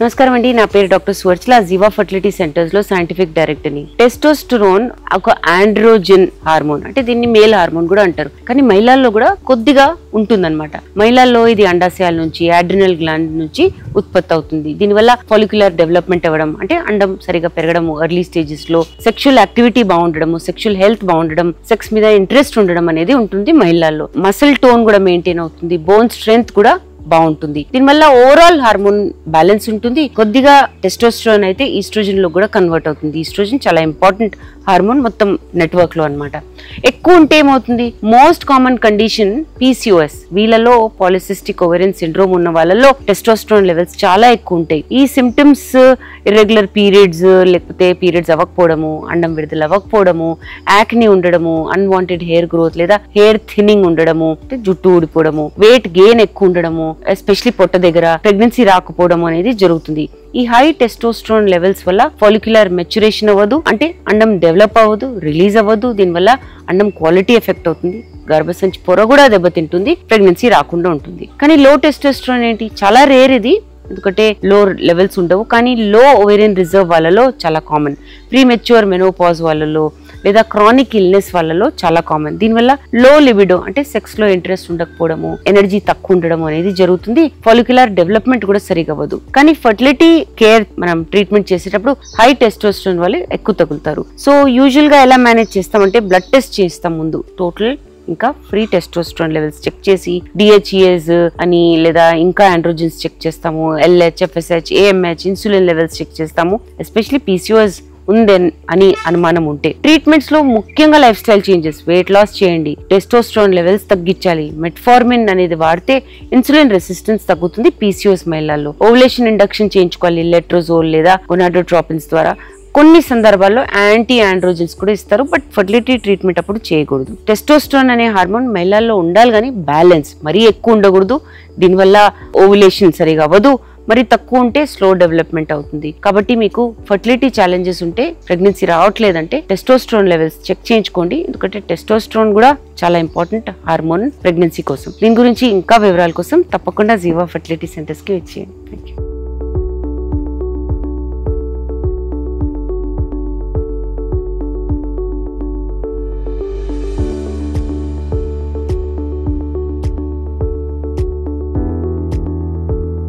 నమస్కారం అండి, నా పేరు డాక్టర్ సువర్చల. జీవా ఫర్టిలిటీ సెంటర్స్ లో సైంటిఫిక్ డైరెక్టర్ ని. టెస్టోస్టెరోన్ ఒక ఆండ్రోజన్ హార్మోన్, అంటే దీన్ని మేల్ హార్మోన్ కూడా అంటారు. కానీ మహిళల్లో కూడా కొద్దిగా ఉంటుందన్నమాట. మహిళల్లో ఇది అండాశయాల నుంచి, అడ్రినల్ గ్లాండ్ నుంచి ఉత్పత్తి అవుతుంది. దీనివల్ల ఫాలిక్యులర్ డెవలప్మెంట్ అవ్వడం, అంటే అండం సరిగా పెరగడము, ఎర్లీ స్టేజెస్ లో సెక్షువల్ యాక్టివిటీ బాగుండడము, సెక్షువల్ హెల్త్ బాగుండడం, సెక్స్ మీద ఇంట్రెస్ట్ ఉండడం అనేది ఉంటుంది మహిళల్లో. మసిల్ టోన్ కూడా మెయింటైన్ అవుతుంది, బోన్ స్ట్రెంగ్త్ కూడా బాగుంటుంది. దీనివల్ల ఓవరాల్ హార్మోన్ బ్యాలెన్స్ ఉంటుంది. కొద్దిగా టెస్టోస్టెరోన్ అయితే ఈస్ట్రోజన్ లో కూడా కన్వర్ట్ అవుతుంది. ఈస్ట్రోజన్ చాలా ఇంపార్టెంట్ హార్మోన్ మొత్తం నెట్వర్క్ లో అన్నమాట. ఎక్కువ ఉంటే ఏమవుతుంది, మోస్ట్ కామన్ కండిషన్ PCOS. వీళ్ళలో పాలిసిస్టిక్ ఓవేరియన్ సిండ్రోమ్ ఉన్న వాళ్ళలో టెస్టోస్టెరోన్ లెవెల్స్ చాలా ఎక్కువ ఉంటాయి. ఈ సిమ్టమ్స్ ఇర్రెగ్యులర్ పీరియడ్స్, లేకపోతే పీరియడ్స్ అవ్వకపోవడము, అండం విడుదల అవ్వకపోవడము, యాక్ని ఉండడము, అన్వాంటెడ్ హెయిర్ గ్రోత్ లేదా హెయిర్ థిన్నింగ్ ఉండడము, జుట్టు ఊడిపోవడము, వెయిట్ గెయిన్ ఎక్కువ ఉండడము, ఎస్పెషలీ పొట్ట దగ్గర, ప్రెగ్నెన్సీ రాకపోవడం అనేది జరుగుతుంది. ఈ హై టెస్టోస్టెరోన్ లెవెల్స్ వల్ల ఫాలిక్యులర్ మెచ్యురేషన్ అవ్వదు, అంటే అండం డెవలప్ అవ్వదు, రిలీజ్ అవ్వదు. దీనివల్ల అండం క్వాలిటీ ఎఫెక్ట్ అవుతుంది, గర్భసంచి పొర కూడా దెబ్బతింటుంది, ప్రెగ్నెన్సీ రాకుండా ఉంటుంది. కానీ లో టెస్టోస్టెరోన్ ఏంటి, చాలా రేర్ ఇది, ఎందుకంటే లో లెవెల్స్ ఉండవు. కానీ లో ఓవేరియన్ రిజర్వ్ వాళ్ళలో చాలా కామన్, ప్రీ మెచ్యూర్ మెనోపాజ్ వాళ్ళలో లేదా క్రానిక్ ఇల్నెస్ వాళ్ళలో చాలా కామన్. దీనివల్ల లో లిబిడో, అంటే సెక్స్ లో ఇంట్రెస్ట్ ఉండకపోవడము, ఎనర్జీ తక్కువ ఉండడం అనేది జరుగుతుంది. ఫాలిక్యులర్ డెవలప్మెంట్ కూడా సరిగా అవ్వదు. కానీ ఫర్టిలిటీ కేర్ మనం ట్రీట్మెంట్ చేసేటప్పుడు హై టెస్టోస్టెరోన్ వాళ్ళు ఎక్కువ తగులుతారు. సో యూజువల్ గా ఎలా మేనేజ్ చేస్తామంటే, బ్లడ్ టెస్ట్ చేస్తాం ముందు, టోటల్ ఇంకా ఫ్రీ టెస్టోస్టెరోన్ లెవెల్స్ చెక్ చేసి, DHEAs అని లేదా ఇంకా ఆండ్రోజన్స్ చెక్ చేస్తాము, LH, FSH, AMH, insulin levels check చేస్తాము. ఎస్పెషల్లీ PCOS అని అనుమానం ఉంటే ట్రీట్మెంట్స్ లో ముఖ్యంగా lifestyle changes, weight loss చేయండి, టెస్టోస్టెరోన్ లెవెల్స్ తగ్గించాలి, మెట్ఫార్మిన్ అనేది వాడితే ఇన్సులిన్ రెసిస్టెన్స్ తగ్గుతుంది PCOS మహిళల్లో. ఓవులేషన్ ఇండక్షన్ చేయించుకోవాలి, లెట్రోజోల్ లేదా గొనాడోట్రోపిన్స్ ద్వారా. కొన్ని సందర్భాల్లో యాంటీ ఆండ్రోజన్స్ కూడా ఇస్తారు, బట్ ఫర్టిలిటీ ట్రీట్మెంట్ అప్పుడు చేయకూడదు. టెస్టోస్టెరోన్ అనే హార్మోన్ మహిళల్లో ఉండాలి, కానీ బ్యాలెన్స్, మరీ ఎక్కువ ఉండకూడదు. దీనివల్ల ఓవులేషన్ సరిగా అవ్వదు, మరి తక్కువ ఉంటే స్లో డెవలప్మెంట్ అవుతుంది. కాబట్టి మీకు ఫర్టిలిటీ ఛాలెంజెస్ ఉంటే, ప్రెగ్నెన్సీ రావట్లేదంటే టెస్టోస్టెరోన్ లెవెల్స్ చెక్ చేయించుకోండి, ఎందుకంటే టెస్టోస్టెరోన్ కూడా చాలా ఇంపార్టెంట్ హార్మోన్ ప్రెగ్నెన్సీ కోసం. దీని గురించి ఇంకా వివరాల కోసం తప్పకుండా జీవా ఫర్టిలిటీ సెంటర్స్ కి వచ్చేయండి. Thank you.